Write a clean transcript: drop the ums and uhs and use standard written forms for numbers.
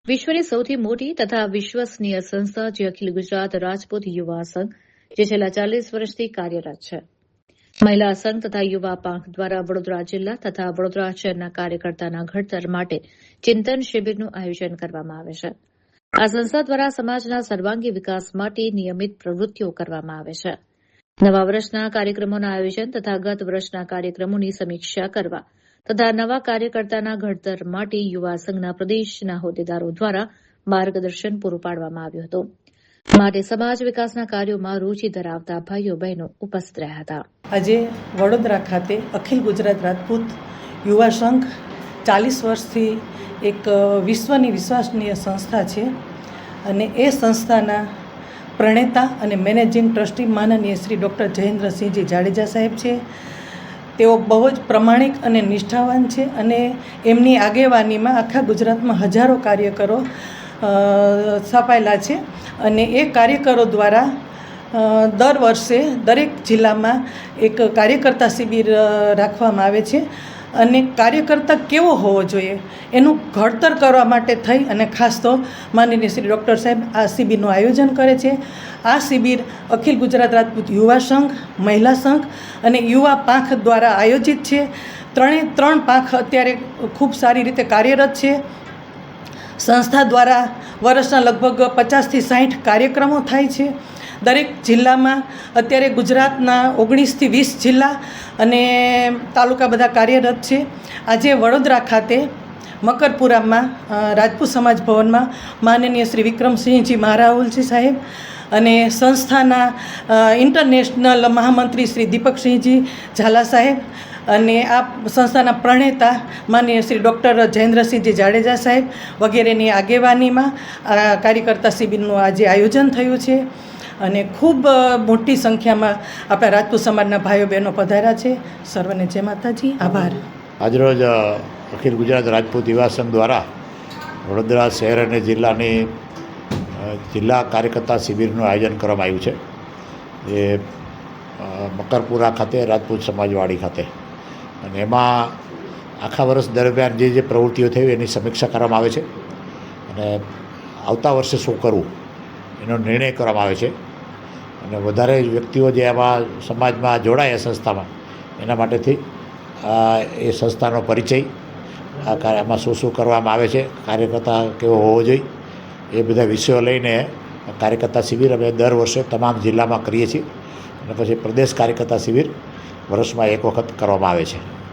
વિશ્વની સૌથી મોટી તથા વિશ્વસનીય સંસ્થા જે અખિલ ગુજરાત રાજપૂત યુવા સંઘ જે છેલ્લા 40 વર્ષથી કાર્યરત છે. મહિલા સંઘ તથા યુવા પાંખ દ્વારા વડોદરા જિલ્લા તથા વડોદરા શહેરના કાર્યકર્તાના ઘડતર માટે ચિંતન શિબિરનું આયોજન કરવામાં આવે છે. આ સંસ્થા દ્વારા સમાજના સર્વાંગી વિકાસ માટે નિયમિત પ્રવૃત્તિઓ કરવામાં આવે છે. નવા વર્ષના કાર્યક્રમોના આયોજન તથા ગત વર્ષના કાર્યક્રમોની સમીક્ષા કરવા તથા નવા કાર્યકર્તાના ઘડતર માટે યુવા સંઘના પ્રદેશના હોદ્દેદારો દ્વારા માર્ગદર્શન પૂરું પાડવામાં આવ્યું હતું. માટે સમાજ વિકાસના કાર્યોમાં રૂચિ ધરાવતા ભાઈઓ બહેનો ઉપસ્થિત રહ્યા હતા. આજે વડોદરા ખાતે અખિલ ગુજરાત રાજપૂત યુવા સંઘ 40 વર્ષથી એક વિશ્વની વિશ્વસનીય સંસ્થા છે અને એ સંસ્થાના પ્રણેતા અને મેનેજિંગ ટ્રસ્ટી માનનીય શ્રી ડૉક્ટર જયેન્દ્રસિંહજી જાડેજા સાહેબ છે. તેઓ બહુ જ પ્રમાણિક અને નિષ્ઠાવાન છે અને એમની આગેવાનીમાં આખા ગુજરાતમાં હજારો કાર્યકરો સ્થાપાયેલા છે અને એ કાર્યકરો દ્વારા દર વર્ષે દરેક જિલ્લામાં એક કાર્યકર્તા શિબિર રાખવામાં આવે છે અને કાર્યકર્તા કેવો હોવો જોઈએ એનું ઘડતર કરવા માટે થઈ અને ખાસ તો માનનીય શ્રી ડૉક્ટર સાહેબ આ શિબિરનું આયોજન કરે છે. આ શિબિર અખિલ ગુજરાત રાજપૂત યુવા સંઘ, મહિલા સંઘ અને યુવા પાંખ દ્વારા આયોજિત છે. ત્રણ પાંખ અત્યારે ખૂબ સારી રીતે કાર્યરત છે. સંસ્થા દ્વારા વર્ષના લગભગ 50થી 60 કાર્યક્રમો થાય છે. દરેક જિલ્લામાં અત્યારે ગુજરાતના 19થી 20 જિલ્લા અને તાલુકા બધા કાર્યરત છે. આજે વડોદરા ખાતે મકરપુરામાં રાજપૂત સમાજ ભવનમાં માનનીય શ્રી વિક્રમસિંહજી મહારાહુલજી સાહેબ અને સંસ્થાના ઇન્ટરનેશનલ મહામંત્રી શ્રી દીપકસિંહજી ઝાલા સાહેબ અને આ સંસ્થાના પ્રણેતા માનનીય શ્રી ડૉક્ટર જયેન્દ્રસિંહજી જાડેજા સાહેબ વગેરેની આગેવાનીમાં આ કાર્યકર્તા શિબિરનું આજે આયોજન થયું છે અને ખૂબ મોટી સંખ્યામાં આપણા રાજપૂત સમાજના ભાઈઓ બહેનો પધાર્યા છે. સર્વને જય માતાજી. આભાર. આજરોજ અખિલ ગુજરાત રાજપૂત યુવા સંઘ દ્વારા વડોદરા શહેર અને જિલ્લાની જિલ્લા કાર્યકર્તા શિબિરનું આયોજન કરવામાં આવ્યું છે. એ મકરપુરા ખાતે રાજપૂત સમાજવાડી ખાતે અને એમાં આખા વર્ષ દરમિયાન જે પ્રવૃત્તિઓ થઈ એની સમીક્ષા કરવામાં આવે છે અને આવતા વર્ષે શું કરવું એનો નિર્ણય કરવામાં આવે છે અને વધારે વ્યક્તિઓ જે આમાં સમાજમાં જોડાય સંસ્થામાં એના માટેથી એ સંસ્થાનો પરિચય આમાં શું કરવામાં આવે છે, કાર્યકર્તા કેવો હોવો જોઈએ એ બધા વિષયો લઈને કાર્યકર્તા શિબિર અમે દર વર્ષે તમામ જિલ્લામાં કરીએ છીએ અને પછી પ્રદેશ કાર્યકર્તા શિબિર વર્ષમાં એક વખત કરવામાં આવે છે.